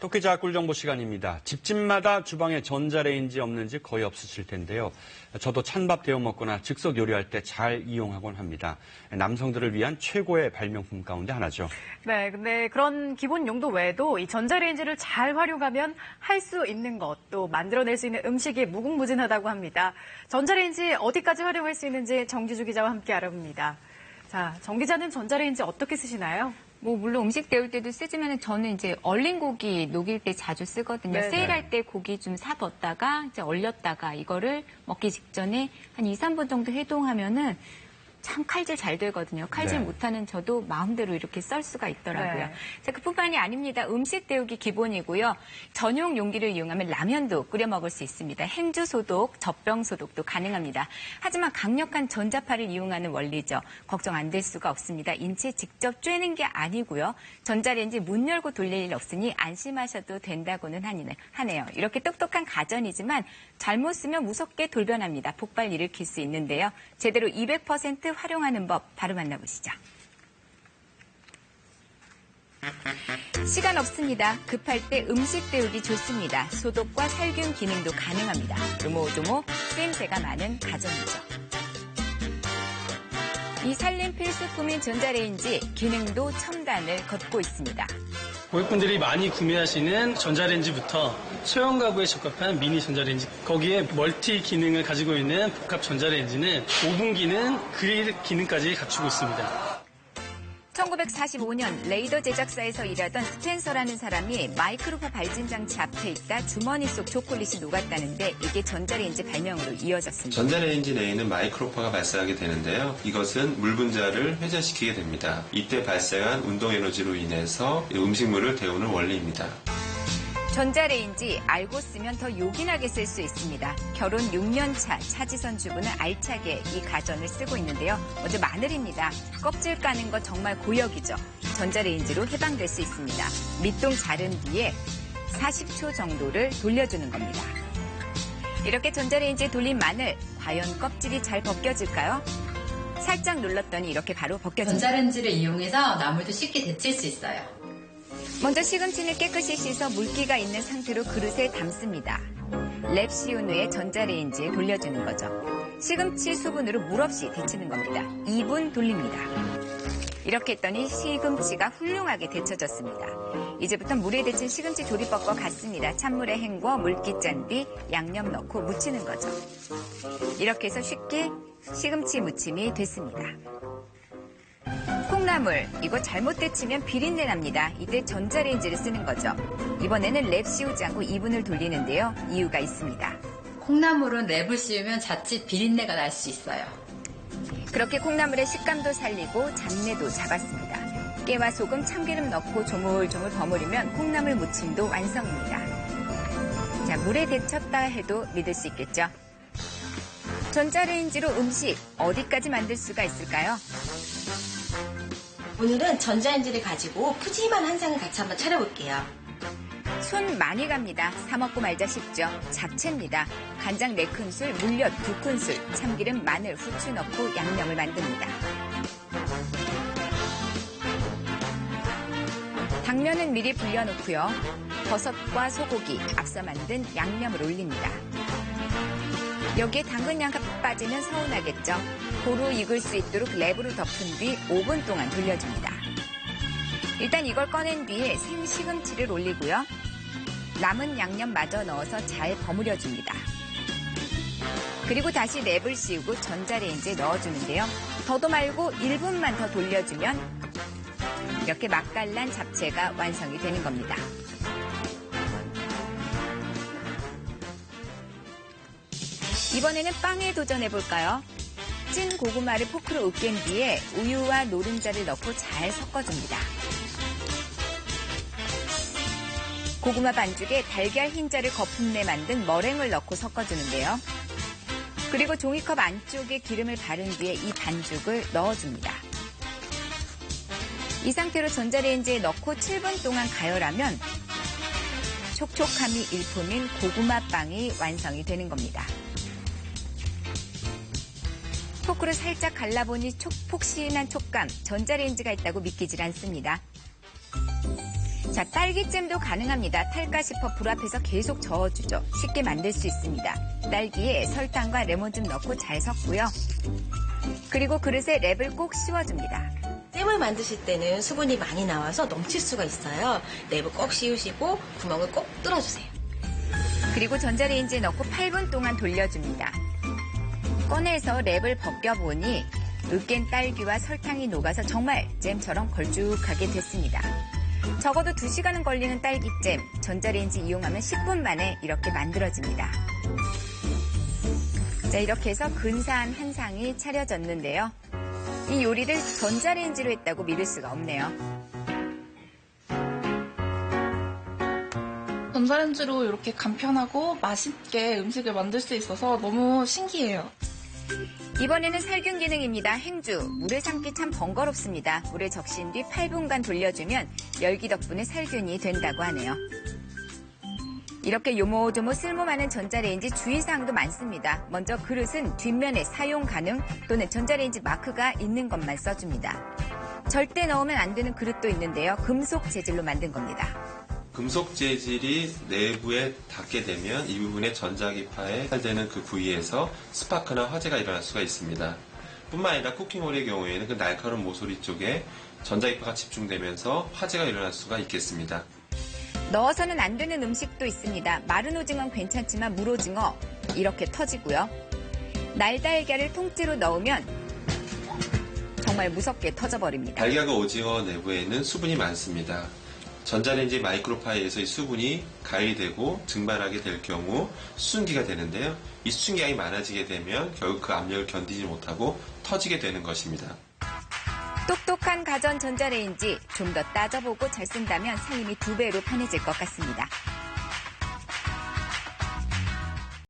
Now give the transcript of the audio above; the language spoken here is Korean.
토끼자 꿀정보 시간입니다. 집집마다 주방에 전자레인지 없는지 거의 없으실 텐데요. 저도 찬밥 데워 먹거나 즉석 요리할 때 잘 이용하곤 합니다. 남성들을 위한 최고의 발명품 가운데 하나죠. 네, 근데 그런 기본 용도 외에도 이 전자레인지를 잘 활용하면 할 수 있는 것, 또 만들어낼 수 있는 음식이 무궁무진하다고 합니다. 전자레인지 어디까지 활용할 수 있는지 정기주 기자와 함께 알아봅니다. 자, 정 기자는 전자레인지 어떻게 쓰시나요? 물론 음식 데울 때도 쓰지만 저는 이제 얼린 고기 녹일 때 자주 쓰거든요. 네네. 세일할 때 고기 좀 사뒀다가 이제 얼렸다가 이거를 먹기 직전에 한 2, 3분 정도 해동하면은 참 칼질 잘 되거든요. 칼질 네. 못하는 저도 마음대로 이렇게 썰 수가 있더라고요. 네. 자, 그뿐만이 아닙니다. 음식 데우기 기본이고요. 전용 용기를 이용하면 라면도 끓여 먹을 수 있습니다. 행주 소독, 젖병 소독도 가능합니다. 하지만 강력한 전자파를 이용하는 원리죠. 걱정 안 될 수가 없습니다. 인체 직접 쬐는 게 아니고요. 전자레인지 문 열고 돌릴 일 없으니 안심하셔도 된다고는 하네요. 이렇게 똑똑한 가전이지만 잘못 쓰면 무섭게 돌변합니다. 폭발 일으킬 수 있는데요. 제대로 200% 활용하는 법 바로 만나보시죠. 시간 없습니다. 급할 때 음식 데우기 좋습니다. 소독과 살균 기능도 가능합니다. 조모조모 쓰임새가 많은 가전이죠. 이 살림 필수품인 전자레인지 기능도 첨단을 걷고 있습니다. 고객분들이 많이 구매하시는 전자레인지부터 소형 가구에 적합한 미니 전자레인지, 거기에 멀티 기능을 가지고 있는 복합 전자레인지는 오븐 기능, 그릴 기능까지 갖추고 있습니다. 1945년 레이더 제작사에서 일하던 스펜서라는 사람이 마이크로파 발진 장치 앞에 있다 주머니 속 초콜릿이 녹았다는데 이게 전자레인지 발명으로 이어졌습니다. 전자레인지 내에는 마이크로파가 발생하게 되는데요. 이것은 물 분자를 회전시키게 됩니다. 이때 발생한 운동 에너지로 인해서 음식물을 데우는 원리입니다. 전자레인지 알고 쓰면 더 요긴하게 쓸 수 있습니다. 결혼 6년 차 차지선 주부는 알차게 이 가전을 쓰고 있는데요. 먼저 마늘입니다. 껍질 까는 거 정말 고역이죠. 전자레인지로 해방될 수 있습니다. 밑동 자른 뒤에 40초 정도를 돌려주는 겁니다. 이렇게 전자레인지에 돌린 마늘, 과연 껍질이 잘 벗겨질까요? 살짝 눌렀더니 이렇게 바로 벗겨집니다. 전자레인지를 이용해서 나물도 쉽게 데칠 수 있어요. 먼저 시금치는 깨끗이 씻어 물기가 있는 상태로 그릇에 담습니다. 랩 씌운 후에 전자레인지에 돌려주는 거죠. 시금치 수분으로 물 없이 데치는 겁니다. 2분 돌립니다. 이렇게 했더니 시금치가 훌륭하게 데쳐졌습니다. 이제부터 물에 데친 시금치 조리법과 같습니다. 찬물에 헹궈 물기 짠 뒤 양념 넣고 무치는 거죠. 이렇게 해서 쉽게 시금치 무침이 됐습니다. 콩나물, 이거 잘못 데치면 비린내 납니다. 이때 전자레인지를 쓰는 거죠. 이번에는 랩 씌우지 않고 2분을 돌리는데요. 이유가 있습니다. 콩나물은 랩을 씌우면 자칫 비린내가 날 수 있어요. 그렇게 콩나물의 식감도 살리고 잡내도 잡았습니다. 깨와 소금, 참기름 넣고 조물조물 버무리면 콩나물 무침도 완성입니다. 자, 물에 데쳤다 해도 믿을 수 있겠죠? 전자레인지로 음식 어디까지 만들 수가 있을까요? 오늘은 전자레인지를 가지고 푸짐한 한상을 같이 한번 차려볼게요. 손 많이 갑니다. 사 먹고 말자 싶죠? 잡채입니다. 간장 4큰술, 물엿 2큰술, 참기름, 마늘, 후추 넣고 양념을 만듭니다. 당면은 미리 불려놓고요. 버섯과 소고기, 앞서 만든 양념을 올립니다. 여기에 당근 양가 빠지면 서운하겠죠? 고루 익을 수 있도록 랩으로 덮은 뒤 5분 동안 돌려줍니다. 일단 이걸 꺼낸 뒤에 생시금치를 올리고요. 남은 양념 마저 넣어서 잘 버무려줍니다. 그리고 다시 랩을 씌우고 전자레인지에 넣어주는데요. 더도 말고 1분만 더 돌려주면 이렇게 맛깔난 잡채가 완성이 되는 겁니다. 이번에는 빵에 도전해볼까요? 찐 고구마를 포크로 으깬 뒤에 우유와 노른자를 넣고 잘 섞어줍니다. 고구마 반죽에 달걀 흰자를 거품 내 만든 머랭을 넣고 섞어주는데요. 그리고 종이컵 안쪽에 기름을 바른 뒤에 이 반죽을 넣어줍니다. 이 상태로 전자레인지에 넣고 7분 동안 가열하면 촉촉함이 일품인 고구마빵이 완성이 되는 겁니다. 포크로 살짝 갈라보니 폭신한 촉감, 전자레인지가 있다고 믿기질 않습니다. 자, 딸기잼도 가능합니다. 탈까 싶어 불 앞에서 계속 저어주죠. 쉽게 만들 수 있습니다. 딸기에 설탕과 레몬 좀 넣고 잘 섞고요. 그리고 그릇에 랩을 꼭 씌워줍니다. 잼을 만드실 때는 수분이 많이 나와서 넘칠 수가 있어요. 랩을 꼭 씌우시고 구멍을 꼭 뚫어주세요. 그리고 전자레인지에 넣고 8분 동안 돌려줍니다. 꺼내서 랩을 벗겨보니 으깬 딸기와 설탕이 녹아서 정말 잼처럼 걸쭉하게 됐습니다. 적어도 2시간은 걸리는 딸기잼, 전자레인지 이용하면 10분 만에 이렇게 만들어집니다. 자, 이렇게 해서 근사한 한 상이 차려졌는데요. 이 요리를 전자레인지로 했다고 믿을 수가 없네요. 전자레인지로 이렇게 간편하고 맛있게 음식을 만들 수 있어서 너무 신기해요. 이번에는 살균 기능입니다. 행주. 물에 삶기 참 번거롭습니다. 물에 적신 뒤 8분간 돌려주면 열기 덕분에 살균이 된다고 하네요. 이렇게 요모조모 쓸모 많은 전자레인지 주의사항도 많습니다. 먼저 그릇은 뒷면에 사용 가능 또는 전자레인지 마크가 있는 것만 써줍니다. 절대 넣으면 안 되는 그릇도 있는데요. 금속 재질로 만든 겁니다. 금속 재질이 내부에 닿게 되면 이 부분에 전자기파에 살되는 그 부위에서 스파크나 화재가 일어날 수가 있습니다. 뿐만 아니라 쿠킹홀의 경우에는 그 날카로운 모서리 쪽에 전자기파가 집중되면서 화재가 일어날 수가 있겠습니다. 넣어서는 안 되는 음식도 있습니다. 마른 오징어는 괜찮지만 물오징어 이렇게 터지고요. 날달걀을 통째로 넣으면 정말 무섭게 터져버립니다. 달걀과 오징어 내부에는 수분이 많습니다. 전자레인지 마이크로파이에서 이 수분이 가열되고 증발하게 될 경우 수증기가 되는데요. 이 수증기량이 많아지게 되면 결국 그 압력을 견디지 못하고 터지게 되는 것입니다. 똑똑한 가전 전자레인지 좀 더 따져보고 잘 쓴다면 살림이 2배로 편해질 것 같습니다.